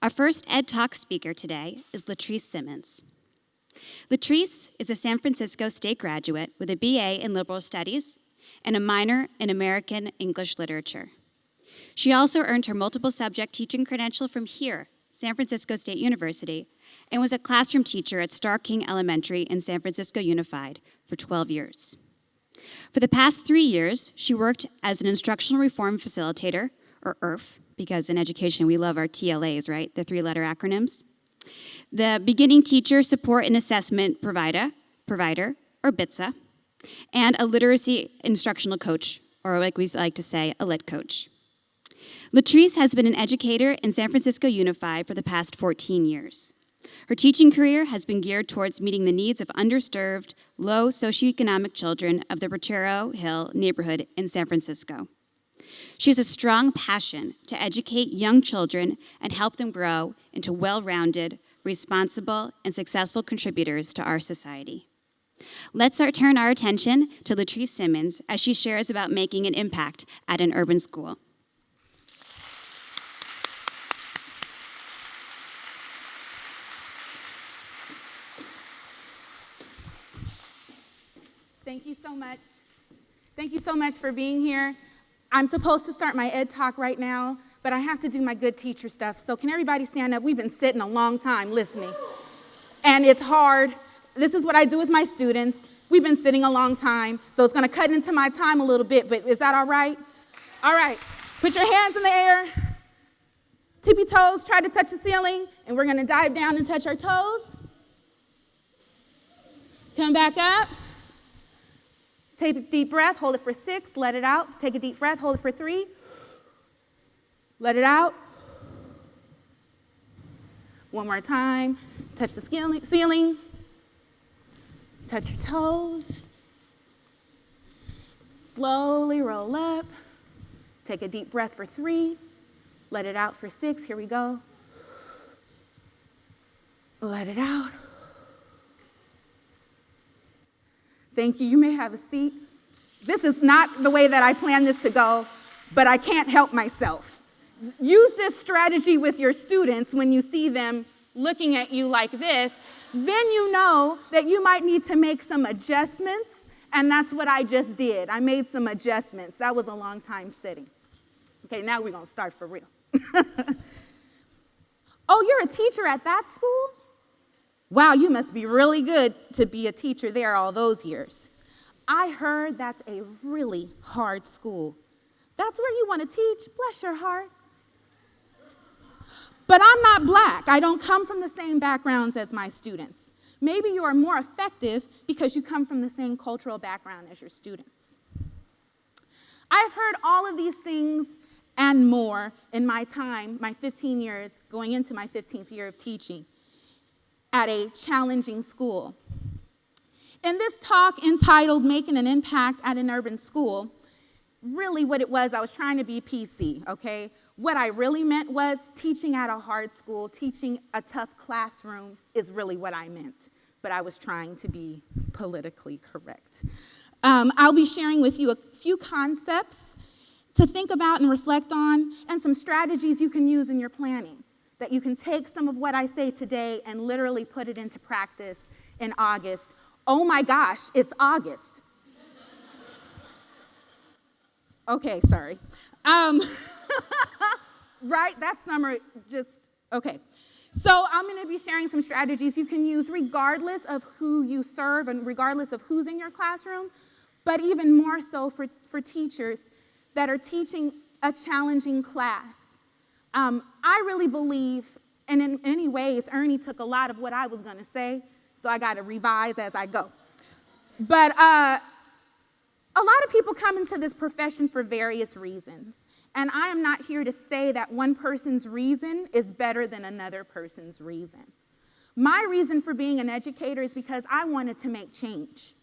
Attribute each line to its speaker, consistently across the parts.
Speaker 1: Our first Ed Talk speaker today is Latrice Simmons. Latrice is a San Francisco State graduate with a BA in Liberal Studies and a minor in American English Literature. She also earned her multiple subject teaching credential from here, San Francisco State University, and was a classroom teacher at Star King Elementary in San Francisco Unified for 12 years. For the past 3 years, she worked as an instructional reform facilitator, or IRF, because in education we love our TLAs, right? The three-letter acronyms. The beginning teacher support and assessment provider, or BITSA, and a literacy instructional coach, or like we like to say, a lit coach. Latrice has been an educator in San Francisco Unified for the past 14 years. Her teaching career has been geared towards meeting the needs of underserved, low socioeconomic children of the Potrero Hill neighborhood in San Francisco. She has a strong passion to educate young children and help them grow into well-rounded, responsible, and successful contributors to our society. Let's turn our attention to Latrice Simmons as she shares about making an impact at an urban school.
Speaker 2: Thank you so much. Thank you so much for being here. I'm supposed to start my Ed Talk right now, but I have to do my good teacher stuff. So can everybody stand up? We've been sitting a long time listening. And it's hard. This is what I do with my students. We've been sitting a long time, so it's going to cut into my time a little bit, but is that all right? All right. Put your hands in the air. Tippy toes, try to touch the ceiling, and we're going to dive down and touch our toes. Come back up. Take a deep breath, hold it for 6, let it out. Take a deep breath, hold it for 3. Let it out. One more time. Touch the ceiling. Touch your toes. Slowly roll up. Take a deep breath for 3. Let it out for 6. Here we go. Let it out. Thank you. You may have a seat. This is not the way that I planned this to go, but I can't help myself. Use this strategy with your students when you see them looking at you like this. Then you know that you might need to make some adjustments, and that's what I just did. I made some adjustments. That was a long time sitting. Okay, now we're going to start for real. Oh, you're a teacher at that school? Wow, you must be really good to be a teacher there all those years. I heard that's a really hard school. That's where you want to teach? Bless your heart. But I'm not black. I don't come from the same backgrounds as my students. Maybe you are more effective because you come from the same cultural background as your students. I've heard all of these things and more in my time, my 15 years, going into my 15th year of teaching at a challenging school. In this talk entitled Making an Impact at an Urban School, really what it was, I was trying to be PC, okay? What I really meant was teaching at a hard school, teaching a tough classroom is really what I meant, but I was trying to be politically correct. I'll be sharing with you a few concepts to think about and reflect on, and some strategies you can use in your planning, that you can take some of what I say today and literally put it into practice in August. Oh my gosh, it's August. Okay, sorry. Right, that summer just, okay. So I'm gonna be sharing some strategies you can use regardless of who you serve and regardless of who's in your classroom, but even more so for teachers that are teaching a challenging class. I really believe, and in many ways, Ernie took a lot of what I was going to say, so I got to revise as I go. But a lot of people come into this profession for various reasons, and I am not here to say that one person's reason is better than another person's reason. My reason for being an educator is because I wanted to make change.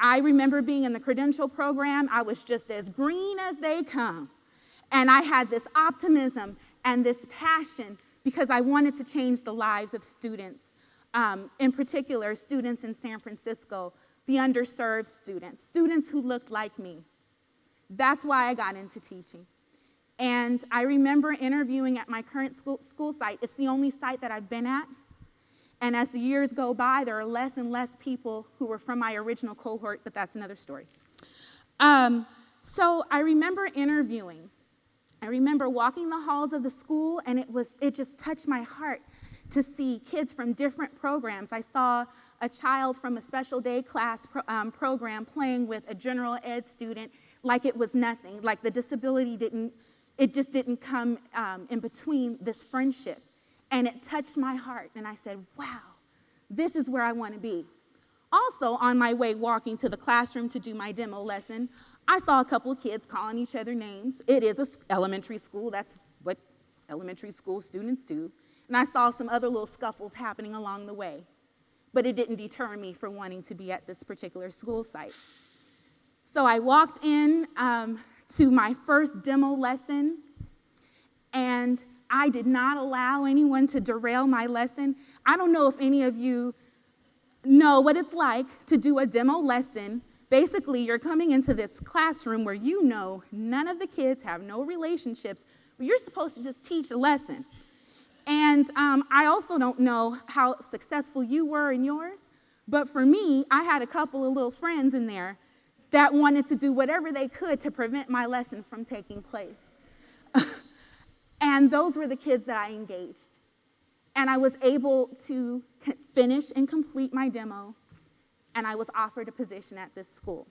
Speaker 2: I remember being in the credential program. I was just as green as they come. And I had this optimism and this passion because I wanted to change the lives of students, in particular, students in San Francisco, the underserved students who looked like me. That's why I got into teaching. And I remember interviewing at my current school site. It's the only site that I've been at. And as the years go by, there are less and less people who were from my original cohort, but that's another story. So I remember interviewing. I remember walking the halls of the school, and it just touched my heart to see kids from different programs. I saw a child from a special day class program playing with a general ed student like it was nothing, like the disability just didn't come in between this friendship. And it touched my heart, and I said, wow, this is where I want to be. Also, on my way walking to the classroom to do my demo lesson, I saw a couple of kids calling each other names. It is an elementary school. That's what elementary school students do. And I saw some other little scuffles happening along the way. But it didn't deter me from wanting to be at this particular school site. So I walked in to my first demo lesson, and I did not allow anyone to derail my lesson. I don't know if any of you know what it's like to do a demo lesson. Basically, you're coming into this classroom where you know none of the kids have no relationships, but you're supposed to just teach a lesson. And I also don't know how successful you were in yours, but for me, I had a couple of little friends in there that wanted to do whatever they could to prevent my lesson from taking place. And those were the kids that I engaged. And I was able to finish and complete my demo, and I was offered a position at this school.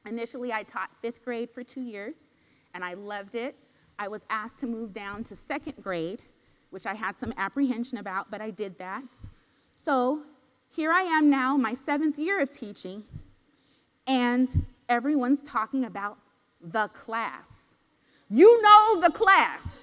Speaker 2: Initially, I taught 5th grade for 2 years, and I loved it. I was asked to move down to 2nd grade, which I had some apprehension about, but I did that. So here I am now, my 7th year of teaching, and everyone's talking about the class. You know the class.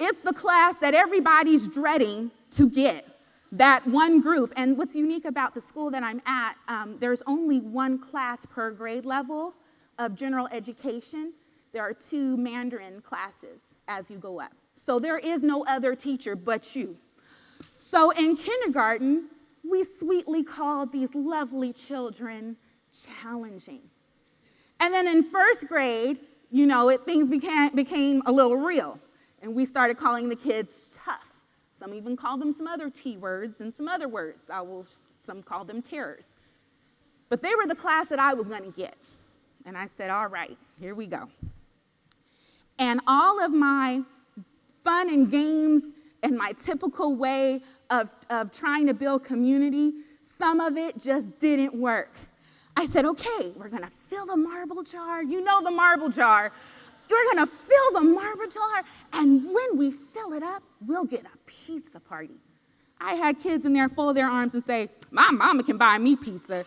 Speaker 2: It's the class that everybody's dreading to get, that one group. And what's unique about the school that I'm at, there's only one class per grade level of general education. There are 2 Mandarin classes as you go up. So there is no other teacher but you. So in kindergarten, we sweetly called these lovely children challenging. And then in 1st grade, things became a little real. And we started calling the kids tough. Some even called them some other T words and some other words. Some called them terrors. But they were the class that I was going to get. And I said, all right, here we go. And all of my fun and games and my typical way of trying to build community, some of it just didn't work. I said, okay, we're going to fill the marble jar. You know the marble jar. We're going to fill the marble jar, and when we fill it up, we'll get a pizza party. I had kids in there fold their arms and say, my mama can buy me pizza.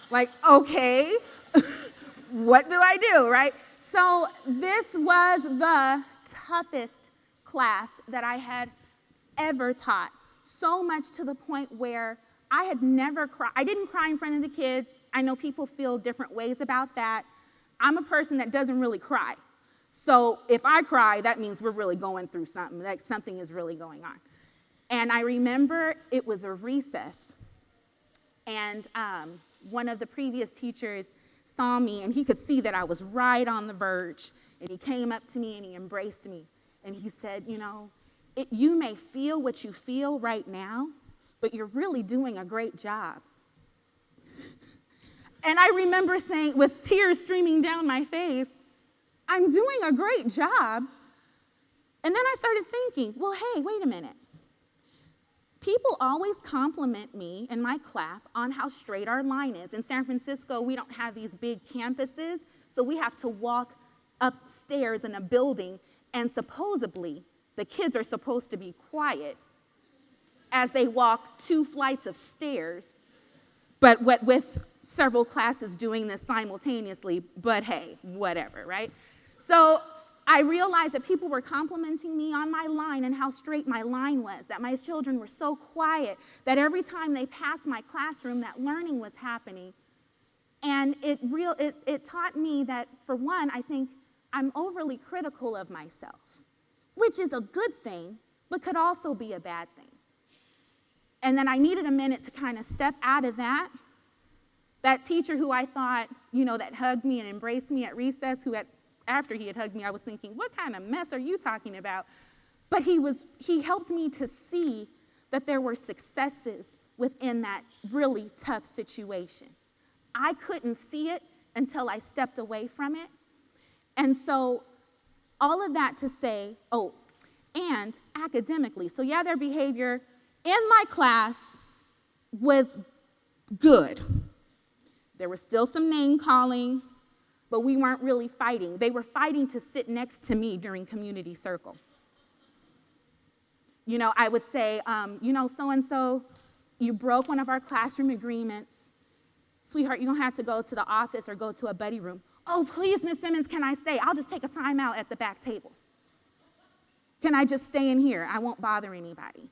Speaker 2: Like, okay, what do I do, right? So this was the toughest class that I had ever taught, so much to the point where I had never cried. I didn't cry in front of the kids. I know people feel different ways about that. I'm a person that doesn't really cry. So if I cry, that means we're really going through something, like something is really going on. And I remember it was a recess, and one of the previous teachers saw me, and he could see that I was right on the verge, and he came up to me and he embraced me, and he said, you may feel what you feel right now, but you're really doing a great job. And I remember saying, with tears streaming down my face, I'm doing a great job. And then I started thinking, well, hey, wait a minute. People always compliment me in my class on how straight our line is. In San Francisco, we don't have these big campuses, so we have to walk upstairs in a building, and supposedly the kids are supposed to be quiet as they walk 2 flights of stairs, but with several classes doing this simultaneously, but hey, whatever, right? So I realized that people were complimenting me on my line and how straight my line was, that my children were so quiet, that every time they passed my classroom, that learning was happening. And it taught me that, for one, I think I'm overly critical of myself, which is a good thing, but could also be a bad thing. And then I needed a minute to kind of step out of that That teacher who I thought, that hugged me and embraced me at recess, after he had hugged me, I was thinking, what kind of mess are you talking about? But he helped me to see that there were successes within that really tough situation. I couldn't see it until I stepped away from it. And so all of that to say, and academically. So yeah, their behavior in my class was good. There was still some name calling, but we weren't really fighting. They were fighting to sit next to me during community circle. I would say, so-and-so, you broke one of our classroom agreements. Sweetheart, you're going to have to go to the office or go to a buddy room. Oh, please, Miss Simmons, can I stay? I'll just take a time out at the back table. Can I just stay in here? I won't bother anybody.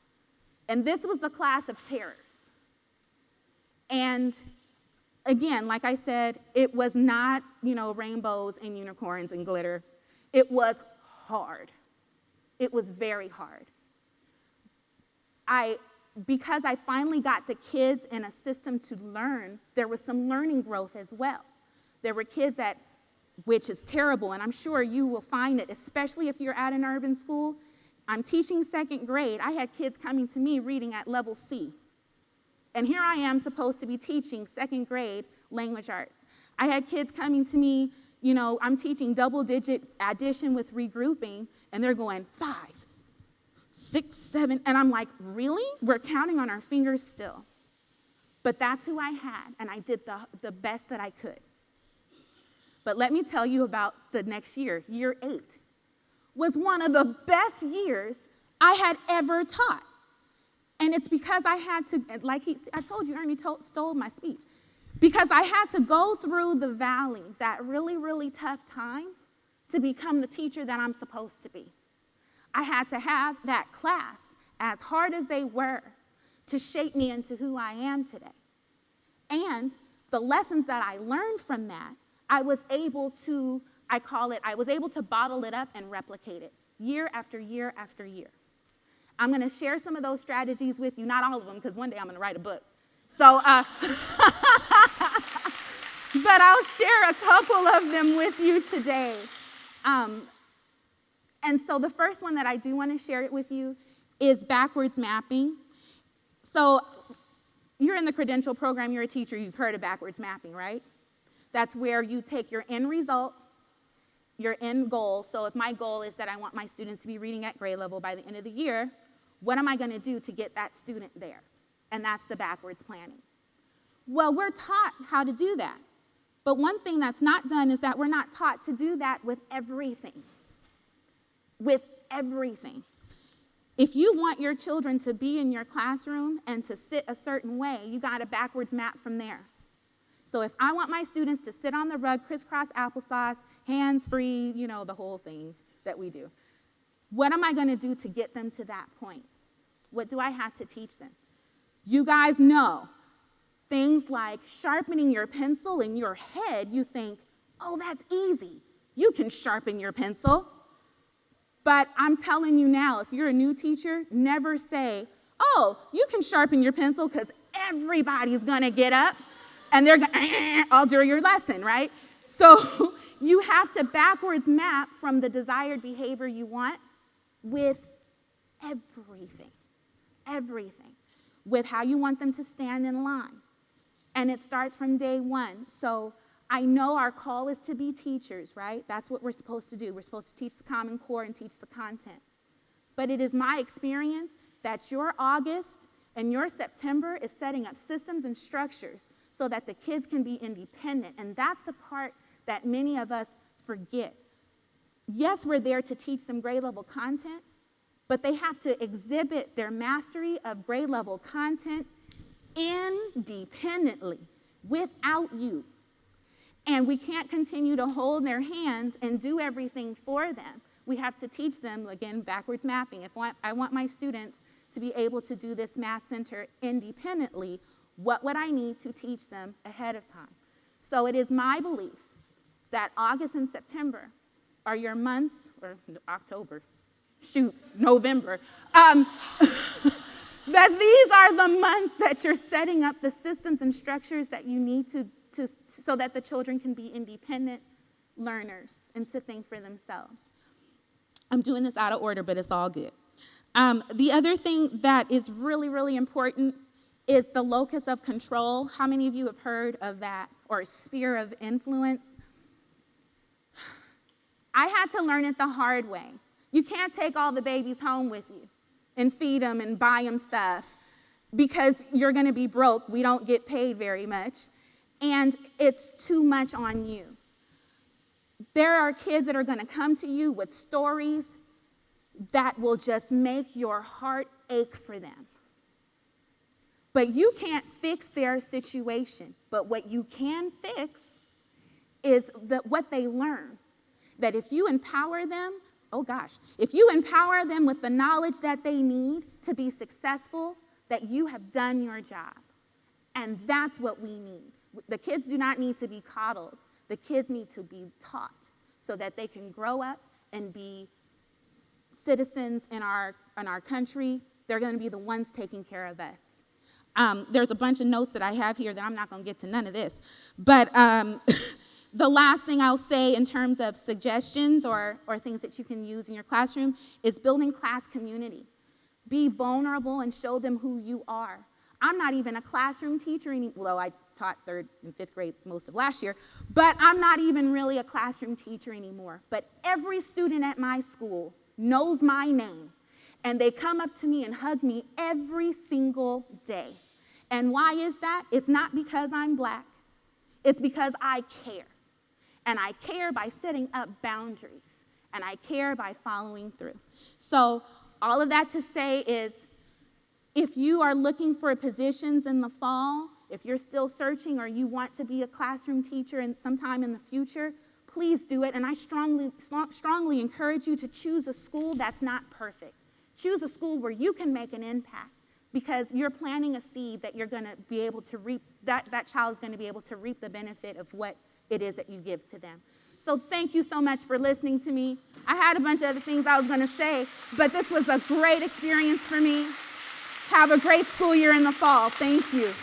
Speaker 2: And this was the class of terrors. And again, like I said, it was not, rainbows and unicorns and glitter. It was hard. It was very hard. Because I finally got the kids in a system to learn, there was some learning growth as well. There were kids which is terrible, and I'm sure you will find it, especially if you're at an urban school. I'm teaching second grade. I had kids coming to me reading at level C. And here I am supposed to be teaching second grade language arts. I had kids coming to me, I'm teaching double-digit addition with regrouping, and they're going 5, 6, 7, and I'm like, really? We're counting on our fingers still. But that's who I had, and I did the best that I could. But let me tell you about the next year, year 8, was one of the best years I had ever taught. And it's because I had to, I told you, Ernie stole my speech, because I had to go through the valley, that really, really tough time, to become the teacher that I'm supposed to be. I had to have that class, as hard as they were, to shape me into who I am today. And the lessons that I learned from that, I was able to bottle it up and replicate it year after year after year. I'm going to share some of those strategies with you, not all of them, because one day I'm going to write a book. So, but I'll share a couple of them with you today. And so the first one that I do want to share it with you is backwards mapping. So you're in the credential program, you're a teacher, you've heard of backwards mapping, right? That's where you take your end result, your end goal. So if my goal is that I want my students to be reading at grade level by the end of the year, what am I going to do to get that student there? And that's the backwards planning. Well, we're taught how to do that. But one thing that's not done is that we're not taught to do that with everything. With everything. If you want your children to be in your classroom and to sit a certain way, you got to backwards map from there. So if I want my students to sit on the rug, crisscross applesauce, hands-free, the whole things that we do, what am I going to do to get them to that point? What do I have to teach them? You guys know things like sharpening your pencil in your head. You think, oh, that's easy. You can sharpen your pencil. But I'm telling you now, if you're a new teacher, never say, oh, you can sharpen your pencil, because everybody's going to get up and they're going to all during your lesson, right? So you have to backwards map from the desired behavior you want with everything, with how you want them to stand in line. And it starts from day one. So I know our call is to be teachers, right? That's what we're supposed to do. We're supposed to teach the Common Core and teach the content. But it is my experience that your August and your September is setting up systems and structures so that the kids can be independent. And that's the part that many of us forget. Yes, we're there to teach them grade level content, but they have to exhibit their mastery of grade level content independently, without you. And we can't continue to hold their hands and do everything for them. We have to teach them, again, backwards mapping. If I want my students to be able to do this math center independently, what would I need to teach them ahead of time? So it is my belief that August and September are your months, or November, that these are the months that you're setting up the systems and structures that you need to so that the children can be independent learners and to think for themselves. I'm doing this out of order, but it's all good. The other thing that is really, really important is the locus of control. How many of you have heard of that, or sphere of influence? I had to learn it the hard way. You can't take all the babies home with you and feed them and buy them stuff because you're going to be broke. We don't get paid very much, and it's too much on you. There are kids that are going to come to you with stories that will just make your heart ache for them. But you can't fix their situation. But what you can fix is what they learn. That if you empower them, if you empower them with the knowledge that they need to be successful, that you have done your job. And that's what we need. The kids do not need to be coddled. The kids need to be taught so that they can grow up and be citizens in our country. They're going to be the ones taking care of us. There's a bunch of notes that I have here that I'm not going to get to none of this. But the last thing I'll say in terms of suggestions or things that you can use in your classroom is building class community. Be vulnerable and show them who you are. I'm not even a classroom teacher anymore. Well, I taught 3rd and 5th grade most of last year, but I'm not even really a classroom teacher anymore. But every student at my school knows my name, and they come up to me and hug me every single day. And why is that? It's not because I'm black. It's because I care. And I care by setting up boundaries, and I care by following through. So all of that to say is, if you are looking for positions in the fall, if you're still searching or you want to be a classroom teacher sometime in the future, please do it. And I strongly encourage you to choose a school that's not perfect. Choose a school where you can make an impact, because you're planting a seed that you're going to be able to reap, that child is going to be able to reap the benefit of what it is that you give to them. So thank you so much for listening to me. I had a bunch of other things I was going to say, but this was a great experience for me. Have a great school year in the fall. Thank you.